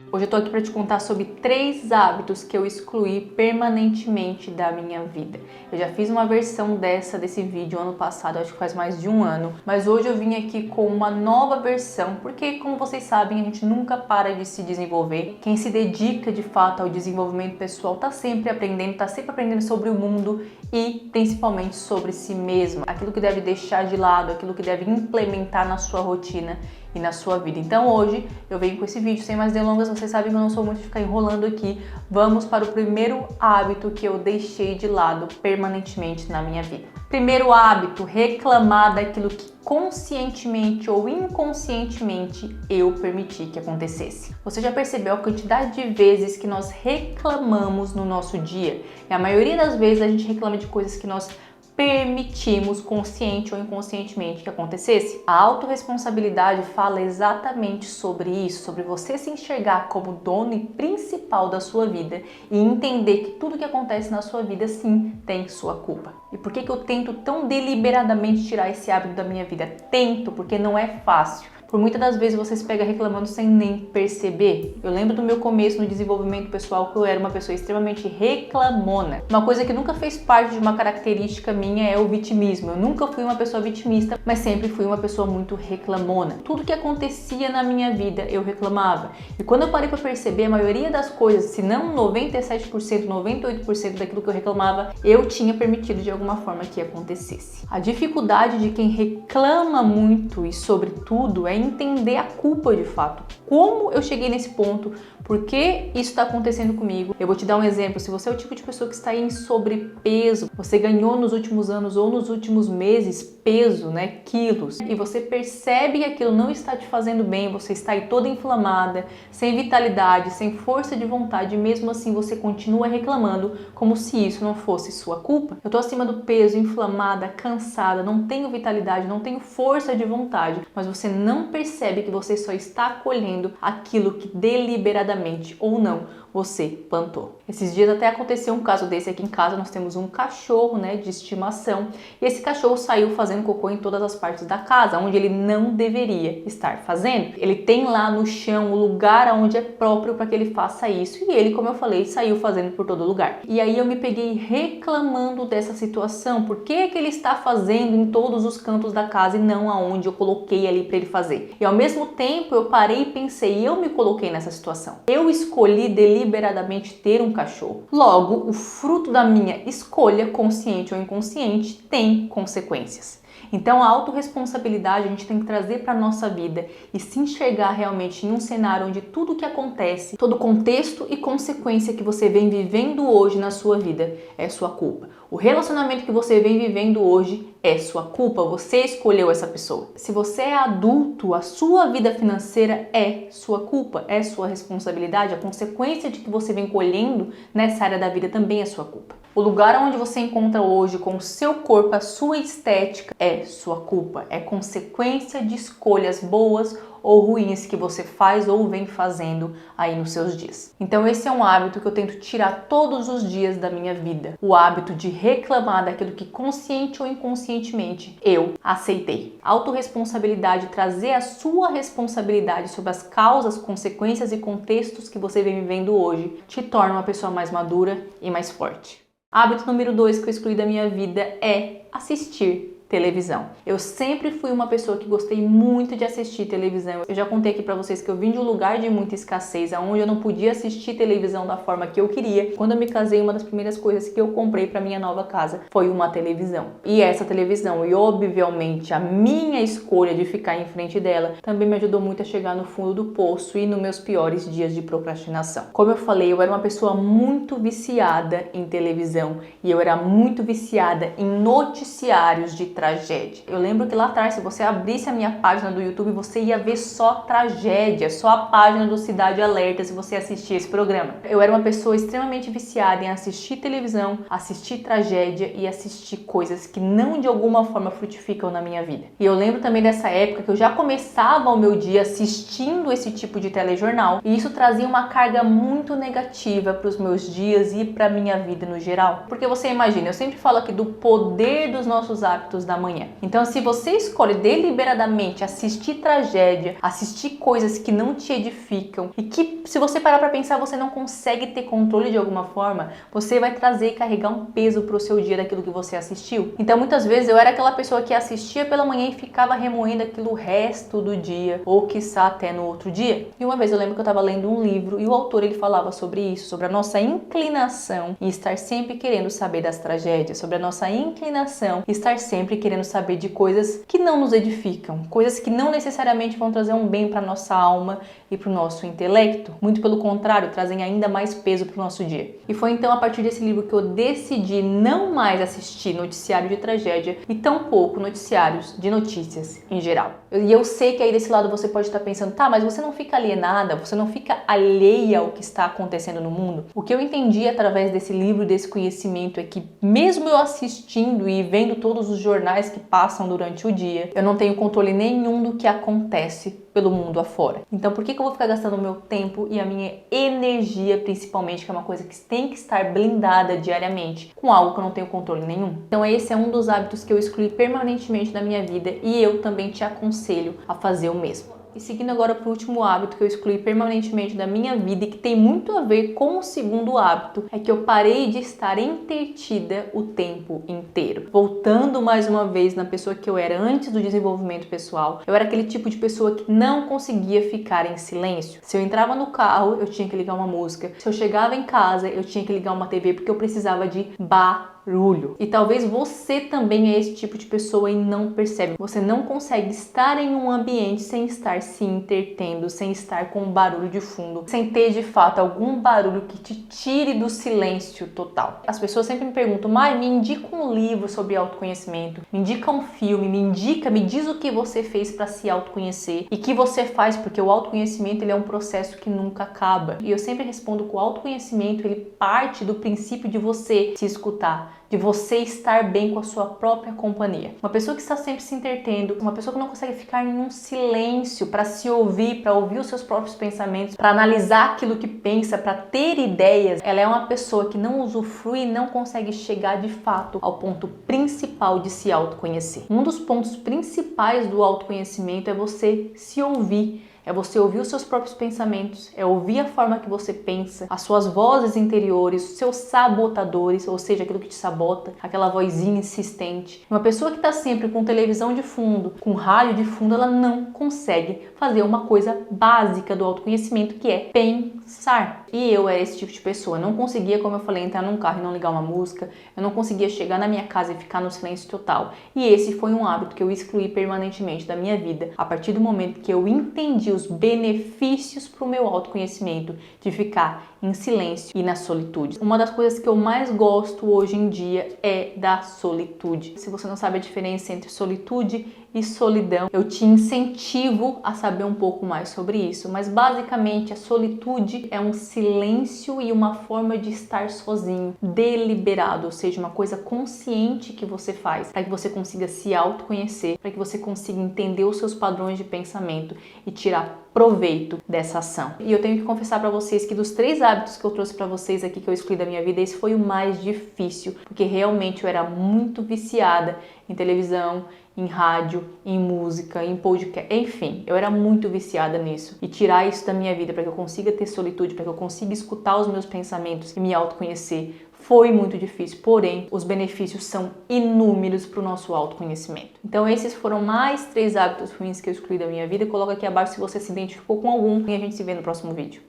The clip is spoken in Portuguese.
Hoje eu tô aqui para te contar sobre 3 hábitos que eu excluí permanentemente da minha vida. Eu já fiz uma versão desse vídeo ano passado, acho que faz mais de um ano, mas hoje eu vim aqui com uma nova versão, porque como vocês sabem, a gente nunca para de se desenvolver. Quem se dedica de fato ao desenvolvimento pessoal tá sempre aprendendo sobre o mundo e principalmente sobre si mesmo, aquilo que deve deixar de lado, aquilo que deve implementar na sua rotina e na sua vida. Então hoje eu venho com esse vídeo sem mais delongas, vocês sabem que eu não sou muito de ficar enrolando aqui. Vamos para o primeiro hábito que eu deixei de lado permanentemente na minha vida. Primeiro hábito, reclamar daquilo que conscientemente ou inconscientemente eu permiti que acontecesse. Você já percebeu a quantidade de vezes que nós reclamamos no nosso dia? E a maioria das vezes a gente reclama de coisas que nós permitimos consciente ou inconscientemente que acontecesse. A autorresponsabilidade fala exatamente sobre isso, sobre você se enxergar como dono e principal da sua vida e entender que tudo que acontece na sua vida sim tem sua culpa. E por que eu tento tão deliberadamente tirar esse hábito da minha vida? Tento, porque não é fácil. Por muitas das vezes você se pega reclamando sem nem perceber. Eu lembro do meu começo no desenvolvimento pessoal que eu era uma pessoa extremamente reclamona. Uma coisa que nunca fez parte de uma característica minha é o vitimismo. Eu nunca fui uma pessoa vitimista, mas sempre fui uma pessoa muito reclamona. Tudo que acontecia na minha vida eu reclamava. E quando eu parei para perceber, a maioria das coisas, se não 97%, 98% daquilo que eu reclamava, eu tinha permitido de alguma forma que acontecesse. A dificuldade de quem reclama muito e sobre tudo é entender a culpa de fato. Como eu cheguei nesse ponto? Por que isso está acontecendo comigo? Eu vou te dar um exemplo. Se você é o tipo de pessoa que está em sobrepeso, você ganhou nos últimos anos ou nos últimos meses peso, quilos, e você percebe que aquilo não está te fazendo bem, você está aí toda inflamada, sem vitalidade, sem força de vontade, e mesmo assim você continua reclamando como se isso não fosse sua culpa. Eu tô acima do peso, inflamada, cansada, não tenho vitalidade, não tenho força de vontade, mas você não percebe que você só está colhendo aquilo que deliberadamente ou não você plantou. Esses dias até aconteceu um caso desse aqui em casa. Nós temos um cachorro, de estimação, e esse cachorro saiu fazendo cocô em todas as partes da casa, onde ele não deveria estar fazendo. Ele tem lá no chão o lugar onde é próprio para que ele faça isso, e ele, como eu falei, saiu fazendo por todo lugar. E aí eu me peguei reclamando dessa situação. Por que que ele está fazendo em todos os cantos da casa e não aonde eu coloquei ali para ele fazer? E ao mesmo tempo eu parei e pensei, eu me coloquei nessa situação. Eu escolhi deliberadamente ter um cachorro. Logo, o fruto da minha escolha, consciente ou inconsciente, tem consequências. Então a autorresponsabilidade a gente tem que trazer para a nossa vida e se enxergar realmente em um cenário onde tudo que acontece, todo contexto e consequência que você vem vivendo hoje na sua vida é sua culpa. O relacionamento que você vem vivendo hoje é sua culpa, você escolheu essa pessoa. Se você é adulto, a sua vida financeira é sua culpa, é sua responsabilidade. A consequência de que você vem colhendo nessa área da vida também é sua culpa. O lugar onde você encontra hoje com o seu corpo, a sua estética, é sua culpa. É consequência de escolhas boas ou ruins que você faz ou vem fazendo aí nos seus dias. Então esse é um hábito que eu tento tirar todos os dias da minha vida. O hábito de reclamar daquilo que consciente ou inconscientemente eu aceitei. Autorresponsabilidade, trazer a sua responsabilidade sobre as causas, consequências e contextos que você vem vivendo hoje, te torna uma pessoa mais madura e mais forte. Hábito número 2 que eu excluí da minha vida é assistir televisão. Eu sempre fui uma pessoa que gostei muito de assistir televisão. Eu já contei aqui pra vocês que eu vim de um lugar de muita escassez, onde eu não podia assistir televisão da forma que eu queria. Quando eu me casei, uma das primeiras coisas que eu comprei pra minha nova casa foi uma televisão. E essa televisão, e obviamente a minha escolha de ficar em frente dela, também me ajudou muito a chegar no fundo do poço e nos meus piores dias de procrastinação. Como eu falei, eu era uma pessoa muito viciada em televisão e eu era muito viciada em noticiários de tragédia. Eu lembro que lá atrás, se você abrisse a minha página do YouTube, você ia ver só tragédia, só a página do Cidade Alerta se você assistir esse programa. Eu era uma pessoa extremamente viciada em assistir televisão, assistir tragédia e assistir coisas que não de alguma forma frutificam na minha vida. E eu lembro também dessa época que eu já começava o meu dia assistindo esse tipo de telejornal, e isso trazia uma carga muito negativa para os meus dias e para minha vida no geral. Porque você imagina, eu sempre falo aqui do poder dos nossos hábitos da manhã. Então, se você escolhe deliberadamente assistir tragédia, assistir coisas que não te edificam e que, se você parar para pensar, você não consegue ter controle de alguma forma, você vai trazer e carregar um peso pro seu dia daquilo que você assistiu. Então, muitas vezes eu era aquela pessoa que assistia pela manhã e ficava remoendo aquilo o resto do dia, ou quiçá até no outro dia. E uma vez eu lembro que eu estava lendo um livro e o autor ele falava sobre isso, sobre a nossa inclinação e estar sempre querendo saber das tragédias, sobre a nossa inclinação e estar sempre querendo saber de coisas que não nos edificam, coisas que não necessariamente vão trazer um bem para nossa alma e para o nosso intelecto. Muito pelo contrário, trazem ainda mais peso para o nosso dia. E foi então a partir desse livro que eu decidi não mais assistir noticiário de tragédia e tampouco noticiários de notícias em geral. E eu sei que aí desse lado você pode estar pensando, tá, mas você não fica alienada, você não fica alheia ao que está acontecendo no mundo? O que eu entendi através desse livro, desse conhecimento, é que mesmo eu assistindo e vendo todos os jornais que passam durante o dia, eu não tenho controle nenhum do que acontece pelo mundo afora. Então por que eu vou ficar gastando o meu tempo e a minha energia, principalmente, que é uma coisa que tem que estar blindada diariamente, com algo que eu não tenho controle nenhum? Então esse é um dos hábitos que eu excluí permanentemente da minha vida e eu também te aconselho a fazer o mesmo. E seguindo agora para o último hábito que eu excluí permanentemente da minha vida e que tem muito a ver com o segundo hábito, é que eu parei de estar entretida o tempo inteiro. Voltando mais uma vez na pessoa que eu era antes do desenvolvimento pessoal, eu era aquele tipo de pessoa que não conseguia ficar em silêncio. Se eu entrava no carro, eu tinha que ligar uma música. Se eu chegava em casa, eu tinha que ligar uma TV porque eu precisava de barulho. E talvez você também é esse tipo de pessoa e não percebe. Você não consegue estar em um ambiente sem estar se entretendo, sem estar com um barulho de fundo, sem ter de fato algum barulho que te tire do silêncio total. As pessoas sempre me perguntam, Mai, me indica um livro sobre autoconhecimento, me indica um filme, me diz o que você fez para se autoconhecer e que você faz, porque o autoconhecimento ele é um processo que nunca acaba. E eu sempre respondo que o autoconhecimento ele parte do princípio de você se escutar, de você estar bem com a sua própria companhia. Uma pessoa que está sempre se entretendo, uma pessoa que não consegue ficar em um silêncio para se ouvir, para ouvir os seus próprios pensamentos, para analisar aquilo que pensa, para ter ideias, ela é uma pessoa que não usufrui e não consegue chegar de fato ao ponto principal de se autoconhecer. Um dos pontos principais do autoconhecimento é você se ouvir. É você ouvir os seus próprios pensamentos, é ouvir a forma que você pensa, as suas vozes interiores, os seus sabotadores, ou seja, aquilo que te sabota, aquela vozinha insistente. Uma pessoa que está sempre com televisão de fundo, com rádio de fundo, ela não consegue fazer uma coisa básica do autoconhecimento, que é pensar. E eu era esse tipo de pessoa. Eu não conseguia, como eu falei, entrar num carro e não ligar uma música. Eu não conseguia chegar na minha casa e ficar no silêncio total. E esse foi um hábito que eu excluí permanentemente da minha vida, a partir do momento que eu entendi os benefícios para o meu autoconhecimento de ficar em silêncio e na solitude. Uma das coisas que eu mais gosto hoje em dia é da solitude. Se você não sabe a diferença entre solitude e solidão, eu te incentivo a saber um pouco mais sobre isso, mas basicamente a solitude é um silêncio e uma forma de estar sozinho, deliberado, ou seja, uma coisa consciente que você faz para que você consiga se autoconhecer, para que você consiga entender os seus padrões de pensamento e tirar proveito dessa ação. E eu tenho que confessar para vocês que dos 3 hábitos que eu trouxe para vocês aqui que eu excluí da minha vida, esse foi o mais difícil, porque realmente eu era muito viciada em televisão, em rádio, em música, em podcast, enfim, eu era muito viciada nisso. E tirar isso da minha vida para que eu consiga ter solitude, para que eu consiga escutar os meus pensamentos e me autoconhecer, foi muito difícil, porém, os benefícios são inúmeros para o nosso autoconhecimento. Então, esses foram mais 3 hábitos ruins que eu excluí da minha vida. Coloca aqui abaixo se você se identificou com algum e a gente se vê no próximo vídeo.